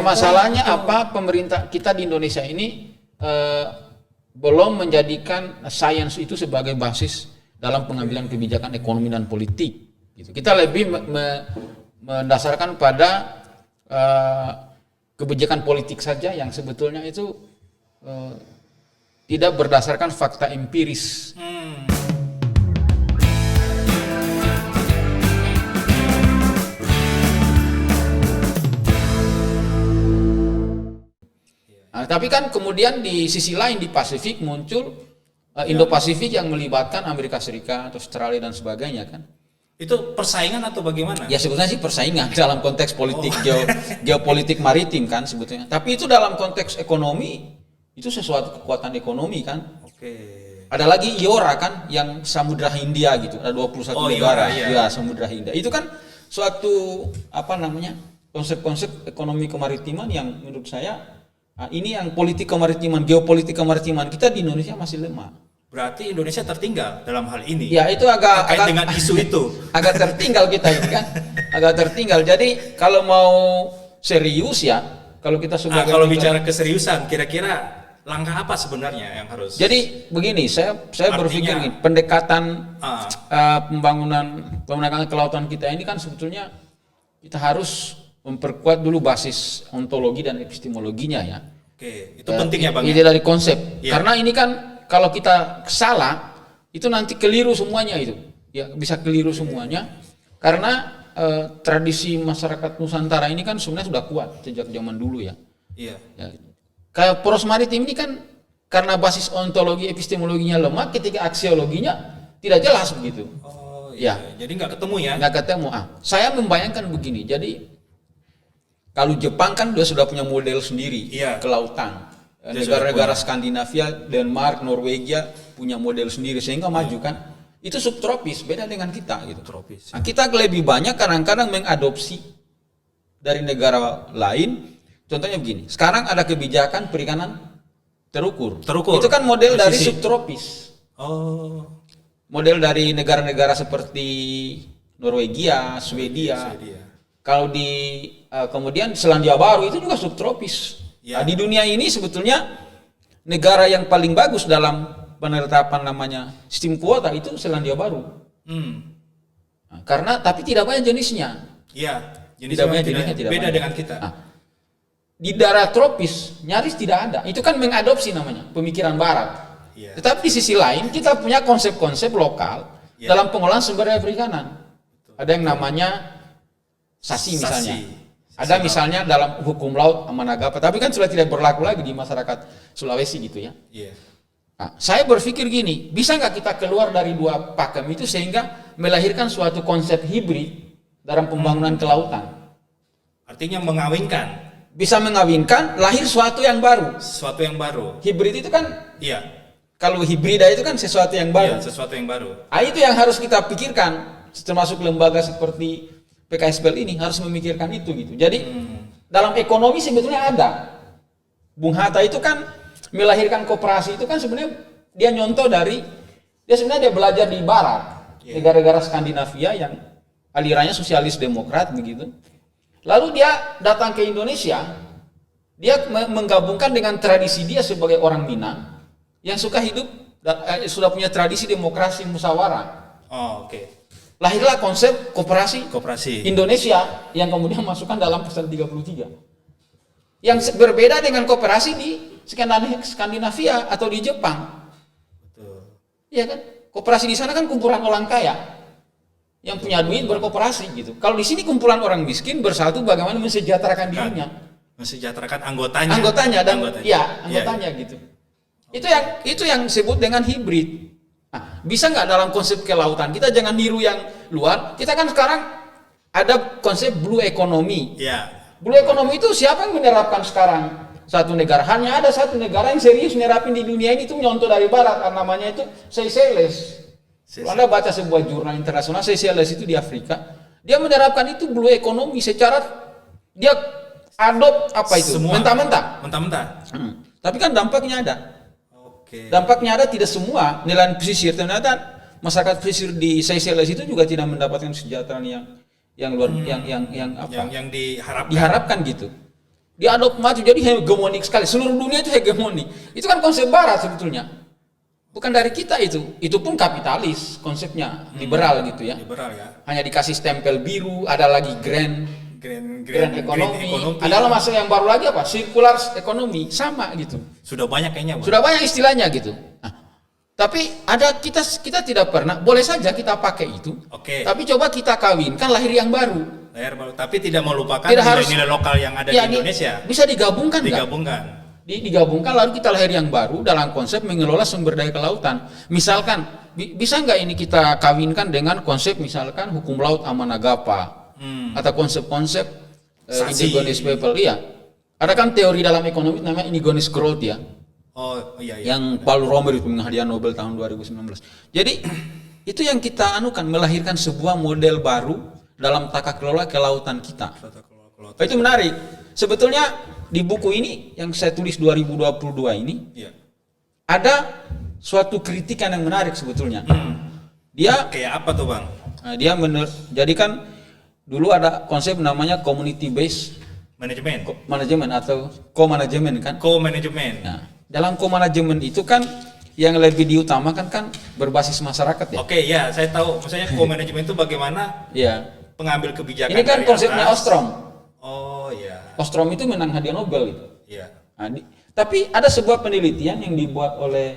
Masalahnya apa? Pemerintah kita di Indonesia ini belum menjadikan sains itu sebagai basis dalam pengambilan kebijakan ekonomi dan politik. Gitu. Kita lebih mendasarkan pada kebijakan politik saja yang sebetulnya itu tidak berdasarkan fakta empiris. Nah, tapi kan kemudian di sisi lain di Pasifik muncul Indo-Pasifik yang melibatkan Amerika Serikat, Australia dan sebagainya kan. Itu persaingan atau bagaimana? Ya sebetulnya sih persaingan dalam konteks politik geopolitik maritim kan sebetulnya. Tapi itu dalam konteks ekonomi itu sesuatu kekuatan ekonomi kan. Oke. Ada lagi IORA kan yang Samudra Hindia gitu. Ada 21 negara ya Samudra Hindia. Itu kan suatu konsep-konsep ekonomi kemaritiman yang menurut saya ini yang politik kemaritiman, geopolitik kemaritiman kita di Indonesia masih lemah. Berarti Indonesia tertinggal dalam hal ini. Ya itu agak dengan isu itu. Agak tertinggal kita ini kan. Agak tertinggal. Jadi kalau mau serius ya, kalau kita sebagai kalau bicara keseriusan, kira-kira langkah apa sebenarnya yang harus? Jadi begini, saya berpikir gini, pendekatan pembangunan kelautan kita ini kan sebetulnya kita harus memperkuat dulu basis ontologi dan epistemologinya ya. Oke, itu penting ya Bang. Ide dari konsep. Ya. Karena ini kan kalau kita salah, itu nanti keliru semuanya itu. Ya, bisa keliru semuanya. Karena tradisi masyarakat Nusantara ini kan sebenarnya sudah kuat sejak zaman dulu ya. Iya. Ya. Kayak poros maritim ini kan karena basis ontologi epistemologinya lemah, ketika aksiologinya tidak jelas begitu. Oh iya. Ya. Jadi nggak ketemu ya? Nggak ketemu. Saya membayangkan begini. Jadi kalau Jepang kan sudah punya model sendiri kelautan. Negara-negara Skandinavia, Denmark, Norwegia punya model sendiri sehingga maju kan. Itu subtropis, beda dengan kita gitu. Tropis. Nah, kita lebih banyak kadang-kadang mengadopsi dari negara lain. Contohnya begini, sekarang ada kebijakan perikanan terukur. Itu kan model dari subtropis. Oh. Model dari negara-negara seperti Norwegia, Swedia. Kalau di kemudian Selandia Baru itu juga subtropis. Ya. Nah, di dunia ini sebetulnya negara yang paling bagus dalam penetapan namanya sistem kuota itu Selandia Baru. Nah, karena tapi tidak banyak jenisnya. Iya. Tidak banyak jenisnya, tidak beda banyak. dengan kita. Nah, di daerah tropis nyaris tidak ada. Itu kan mengadopsi namanya pemikiran Barat. Ya. Tetapi di sisi lain kita punya konsep-konsep lokal dalam pengolahan sumber daya perikanan. Ada yang namanya sasi misalnya. Ada misalnya dalam hukum laut Amanagapa, tapi kan sudah tidak berlaku lagi di masyarakat Sulawesi gitu ya. Iya. Nah, saya berpikir gini, bisa nggak kita keluar dari dua pakem itu sehingga melahirkan suatu konsep hibrid dalam pembangunan kelautan? Artinya mengawinkan. Bisa mengawinkan, lahir sesuatu yang baru. Sesuatu yang baru. Hibrid itu kan, Iya. kalau hibrida itu kan sesuatu yang baru. Iya, sesuatu yang baru. Nah, itu yang harus kita pikirkan, termasuk lembaga seperti PKSPL ini harus memikirkan itu gitu. Jadi dalam ekonomi sebetulnya ada. Bung Hatta itu kan melahirkan koperasi itu kan sebenarnya dia nyontoh dari dia belajar di barat, negara-negara Skandinavia yang alirannya sosialis demokrat begitu. Lalu dia datang ke Indonesia, dia menggabungkan dengan tradisi dia sebagai orang Minang yang suka hidup sudah punya tradisi demokrasi musyawarah. Oh, oke. Lahirlah konsep koperasi Indonesia yang kemudian masukkan dalam pasal 33. Yang berbeda dengan koperasi di Skandinavia atau di Jepang. Betul. Iya kan? Koperasi di sana kan kumpulan orang kaya yang punya duit berkoperasi gitu. Kalau di sini kumpulan orang miskin bersatu bagaimana mensejahterakan dirinya. Mensejahterakan anggotanya. Anggotanya gitu. Itu yang disebut dengan hibrid. Nah, bisa nggak dalam konsep kelautan kita jangan niru yang luar. Kita kan sekarang ada konsep blue economy. Ya. Blue economy itu siapa yang menerapkan sekarang? Satu negara, hanya ada satu negara yang serius nerapin di dunia ini, itu nyontoh dari barat, namanya itu Seychelles. Kalau Anda baca sebuah jurnal internasional, Seychelles itu di Afrika, dia menerapkan itu blue economy secara dia adopt apa itu? Mentah-mentah. Tapi kan dampaknya ada. Dampaknya ada tidak semua nelayan pesisir, ternyata masyarakat pesisir di Seychelles itu juga tidak mendapatkan kesejahteraan yang luar yang diharapkan gitu. diadop maju jadi hegemonik sekali. Seluruh dunia itu hegemonik. Itu kan konsep barat sebetulnya. Bukan dari kita itu. Itu pun kapitalis konsepnya, liberal gitu ya. Liberal ya. Hanya dikasih stempel biru, ada lagi grand ekonomi. ekonomi. Adalah masuk yang baru lagi apa? Circular ekonomi, sama gitu. Sudah banyak kayaknya, Bang. Sudah banyak istilahnya gitu. Nah, tapi ada kita tidak pernah, boleh saja kita pakai itu. Oke. Tapi coba kita kawinkan lahir yang baru. Lahir baru, tapi tidak melupakan Tidak harus- nilai-nilai lokal yang ada Ya, di Indonesia. bisa digabungkan nggak? Digabungkan. Digabungkan lalu kita lahir yang baru dalam konsep mengelola sumber daya kelautan. Misalkan bisa nggak ini kita kawinkan dengan konsep misalkan hukum laut Amanagapa atau konsep-konsep Saksi. indigenous people, iya. Ada kan teori dalam ekonomi namanya indigenous growth ya, Oh iya. yang Paul Romer itu menghadiah Nobel tahun 2019. Jadi itu yang kita anukan, melahirkan sebuah model baru dalam tata kelola kelautan kita. Itu menarik. Sebetulnya di buku ini yang saya tulis 2022 ini Iya. ada suatu kritikan yang menarik sebetulnya. Dia Kayak apa tuh, Bang? jadi kan dulu ada konsep namanya community based Manajemen. management atau co-management kan. Co-manajemen. Nah, dalam co-management itu kan yang lebih diutamakan kan berbasis masyarakat ya. Oke, ya, saya tahu. Maksudnya co-manajemen itu bagaimana Iya. pengambil kebijakan Ini kan dari konsepnya atas. Ostrom. Oh iya. Ostrom itu menang hadiah Nobel itu. Iya. Nah, tapi ada sebuah penelitian yang dibuat oleh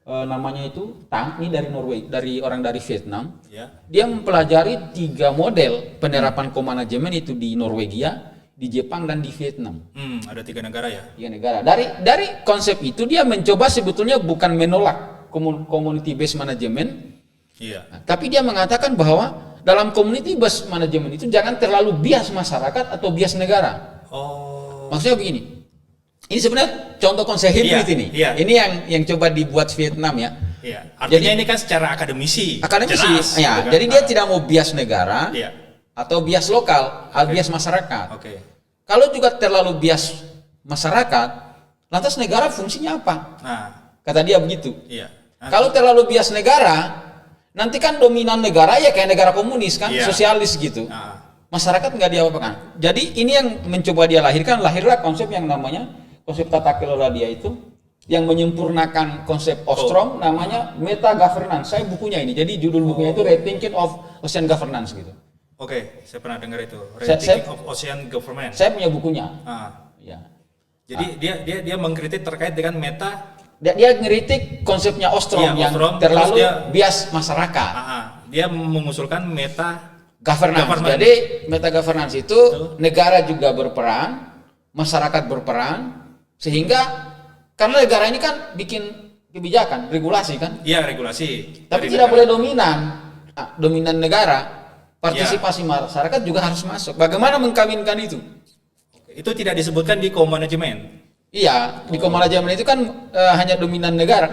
namanya itu Tang, ini dari Norway, dari orang dari Vietnam. Ya. Dia mempelajari 3 model penerapan co-manajemen itu di Norwegia, di Jepang dan di Vietnam. Ada 3 negara ya. 3 negara. Dari konsep itu dia mencoba sebetulnya bukan menolak community based management, Iya. tapi dia mengatakan bahwa dalam community based management itu jangan terlalu bias masyarakat atau bias negara. Oh. Maksudnya begini. Ini sebenarnya contoh konsep hibrid Iya, ini. iya. Ini yang coba dibuat Vietnam ya. Iya. Artinya Jadi- ini kan secara akademisi. Akademisi. Jelas, Ya, gitu kan. jadi dia tidak mau bias negara Iya. atau bias lokal, atau bias masyarakat. Oke. Kalau juga terlalu bias masyarakat, lantas negara fungsinya apa? Nah, Kata dia begitu. iya. Nah, Kalau terlalu bias negara, nanti kan dominan negara ya kayak negara komunis kan, Iya. sosialis gitu. nah, Masyarakat nggak diapa-apakan. Jadi ini yang mencoba dia lahirkan, lahirlah konsep yang namanya konsep tata kelola dia itu yang menyempurnakan konsep Ostrom, namanya meta governance. Saya bukunya ini. Jadi judul bukunya itu Rethinking of Ocean Governance gitu. Oke, saya pernah dengar itu. Saya- Rethinking of Ocean Government. Saya punya bukunya. Ah, Ya. jadi dia mengkritik terkait dengan meta. Dia ngeritik konsepnya Ostrom Iya, yang Ostrom, terlalu terus dia- bias masyarakat. Dia mengusulkan meta Governance. Jadi meta governance itu negara juga berperan, masyarakat berperan, sehingga karena negara ini kan bikin kebijakan, regulasi kan, Iya, regulasi. tapi dari tidak negara. boleh dominan negara, partisipasi masyarakat juga harus masuk. Bagaimana mengkawinkan itu? Itu tidak disebutkan di co-management. Iya, di co-management itu kan hanya dominan negara,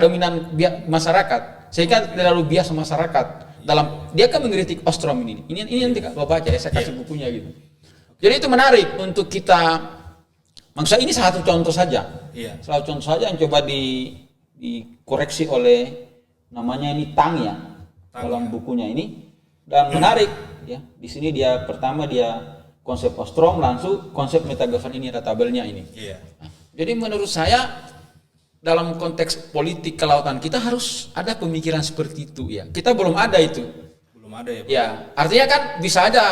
masyarakat, sehingga terlalu bias masyarakat. Dalam dia kan mengkritik Ostrom ini. Ini nanti Kak, Bapak baca ya, saya kasih bukunya gitu. Jadi itu menarik untuk kita. Maksudnya ini satu contoh saja. Iya. Satu contoh saja yang coba dikoreksi oleh namanya ini Tang ya, dalam bukunya ini. Dan menarik ya. Di sini dia pertama dia konsep Ostrom, langsung konsep meta governance, ini ada tabelnya ini. Iya. Nah, jadi menurut saya dalam konteks politik kelautan kita harus ada pemikiran seperti itu ya. Kita belum ada itu. Belum ada ya, Pak? Ya, artinya kan bisa aja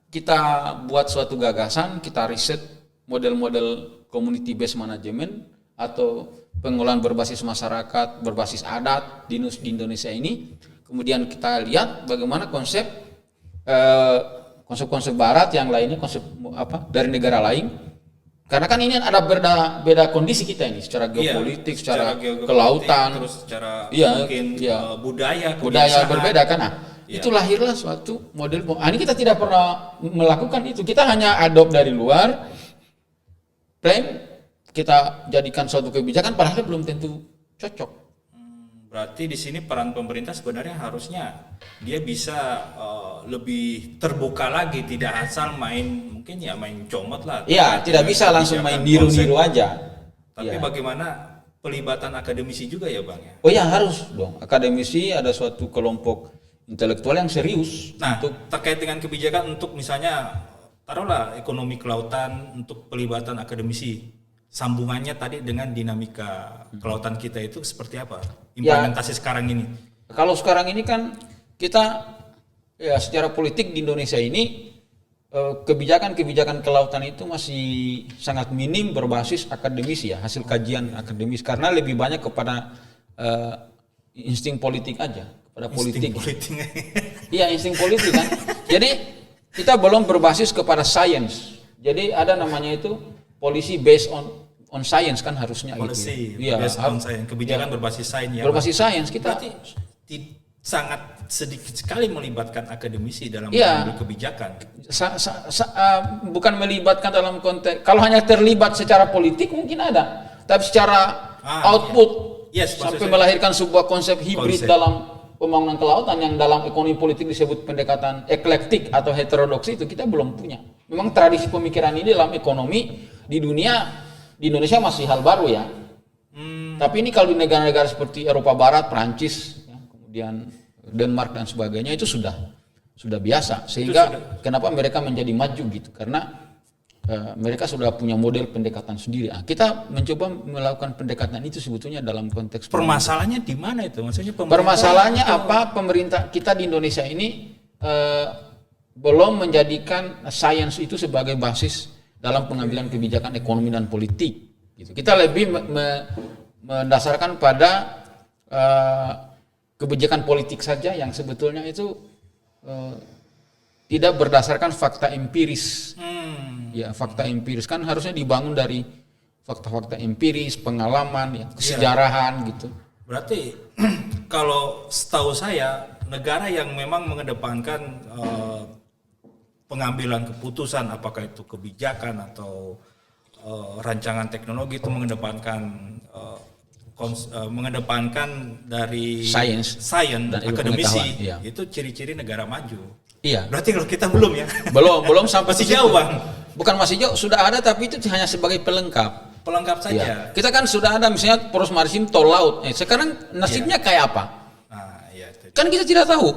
kita buat suatu gagasan, kita riset model-model community based management atau pengelolaan berbasis masyarakat, berbasis adat di Indonesia ini. Kemudian kita lihat bagaimana konsep-konsep barat yang lainnya, konsep dari negara lain. Karena kan ini ada beda kondisi kita ini secara geopolitik, secara geopolitik, kelautan, terus secara Iya, mungkin iya. budaya budaya berbeda kan. Nah, Iya. itu lahirlah suatu model. Ini kita tidak pernah melakukan itu. Kita hanya adopt dari luar, klaim kita jadikan suatu kebijakan, padahal belum tentu cocok. Berarti di sini peran pemerintah sebenarnya harusnya dia bisa lebih terbuka lagi, tidak asal main comot lah. Iya, tidak bisa langsung main niru-niru konsep. aja. Tapi Iya. bagaimana pelibatan akademisi juga ya, Bang ya? Oh ya, harus dong. Akademisi ada suatu kelompok intelektual yang serius Nah, untuk terkait dengan kebijakan untuk misalnya taruhlah ekonomi kelautan untuk pelibatan akademisi, sambungannya tadi dengan dinamika kelautan kita itu seperti apa implementasi sekarang ini? Kalau sekarang ini kan kita ya secara politik di Indonesia ini kebijakan-kebijakan kelautan itu masih sangat minim berbasis akademis ya, hasil kajian akademis, karena lebih banyak kepada insting politik aja, kepada politik. Iya, insting politik kan. Jadi kita belum berbasis kepada science. Jadi ada namanya itu policy based on science kan harusnya policy, gitu. Iya, based on science. Kebijakan berbasis sains ya. Berbasis sains kita. Berarti sangat sedikit sekali melibatkan akademisi dalam mengambil kebijakan. Bukan melibatkan dalam konteks, kalau hanya terlibat secara politik mungkin ada, tapi secara output sampai melahirkan sebuah konsep hibrid dalam pembangunan kelautan yang dalam ekonomi politik disebut pendekatan eklektik atau heterodoksi, itu kita belum punya. Memang tradisi pemikiran ini dalam ekonomi di dunia, di Indonesia masih hal baru ya. Tapi ini kalau di negara-negara seperti Eropa Barat, Prancis, ya, kemudian Denmark dan sebagainya itu sudah biasa, sehingga kenapa mereka menjadi maju gitu, karena mereka sudah punya model pendekatan sendiri. Kita mencoba melakukan pendekatan itu sebetulnya dalam konteks permasalahannya di mana itu? Maksudnya permasalahannya apa? Pemerintah kita di Indonesia ini belum menjadikan sains itu sebagai basis dalam pengambilan kebijakan ekonomi dan politik gitu. Kita lebih mendasarkan pada kebijakan politik saja yang sebetulnya itu tidak berdasarkan fakta empiris. Ya, fakta empiris kan harusnya dibangun dari fakta-fakta empiris, pengalaman, ya, kesejarahan gitu. Berarti kalau setahu saya negara yang memang mengedepankan pengambilan keputusan, apakah itu kebijakan atau rancangan teknologi, itu mengedepankan dari sains dan akademisi, itu ciri-ciri negara maju. Iya. Berarti kalau kita belum ya? Belum sampai masih jauh, Bang. Bukan masih jauh, sudah ada, tapi itu hanya sebagai pelengkap. Pelengkap saja. Ya. Kita kan sudah ada misalnya poros maritim, tol laut. Sekarang nasibnya kayak apa? Itu. Kan kita tidak tahu.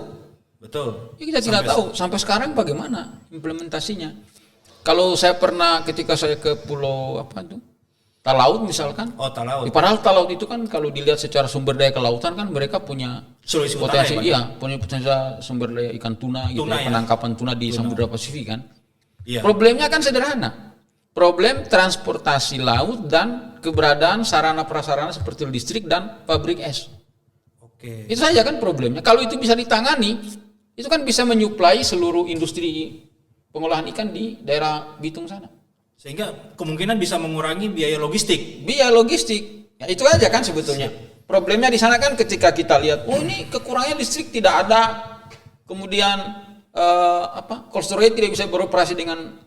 Betul. Ya, kita tidak tahu sampai sekarang bagaimana implementasinya. Kalau saya pernah ketika saya ke pulau Talaut misalkan. Talaut. Padahal Talaut itu kan kalau dilihat secara sumber daya kelautan kan mereka punya potensi, punya potensi sumber daya ikan tuna gitu, penangkapan tuna di Samudra Pasifik kan. Iya. Problemnya kan sederhana. Problem transportasi laut dan keberadaan sarana prasarana seperti listrik dan pabrik es. Oke. Itu saja kan problemnya. Kalau itu bisa ditangani, itu kan bisa menyuplai seluruh industri pengolahan ikan di daerah Bitung sana. Sehingga kemungkinan bisa mengurangi biaya logistik. Ya, itu aja kan sebetulnya. Problemnya di sana kan ketika kita lihat, ini kekurangan listrik tidak ada, kemudian cold storage tidak bisa beroperasi dengan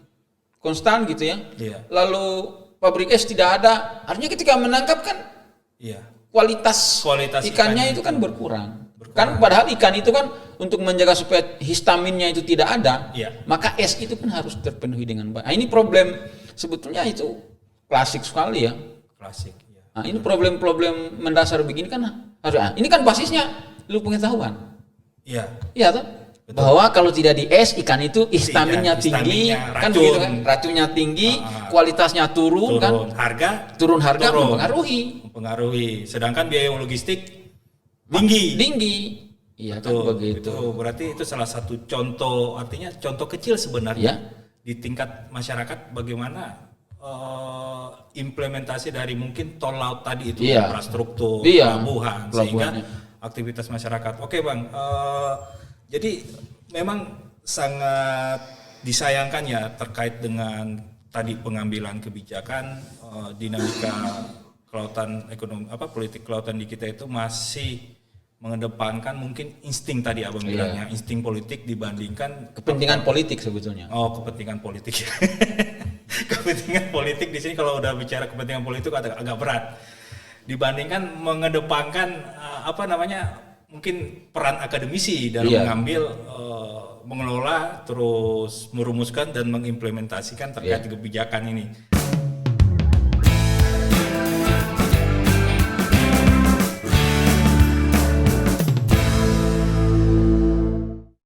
konstan gitu ya. Iya. Lalu pabrik es tidak ada. Artinya ketika menangkap kan, kualitas ikannya itu kan berkurang. Kan padahal ikan itu kan untuk menjaga supaya histaminnya itu tidak ada, maka es itu kan harus terpenuhi dengan baik. Nah, ini problem sebetulnya itu klasik sekali ya. Klasik. Ya. Nah, ini problem-problem mendasar begini kan harus. Ini kan basisnya ilmu pengetahuan. Iya. Iya toh. Bahwa kalau tidak di es ikan itu histaminnya tinggi, kan begitu kan, racunnya tinggi, kualitasnya turun kan, turun harga mempengaruhi. Sedangkan biaya logistik tinggi. Iya kan begitu. Itu berarti itu salah satu contoh, artinya contoh kecil sebenarnya di tingkat masyarakat bagaimana implementasi dari mungkin tol laut tadi itu, infrastruktur, pelabuhan, sehingga aktivitas masyarakat. Oke Bang, jadi memang sangat disayangkan ya terkait dengan tadi pengambilan kebijakan, dinamika kelautan ekonomi, politik kelautan di kita itu masih mengedepankan mungkin insting tadi Abang bilangnya, insting politik dibandingkan kepentingan politik sebetulnya. Kepentingan politik. Kepentingan politik di sini kalau udah bicara kepentingan politik agak berat. Dibandingkan mengedepankan mungkin peran akademisi dalam mengambil, mengelola, terus merumuskan dan mengimplementasikan terkait kebijakan ini.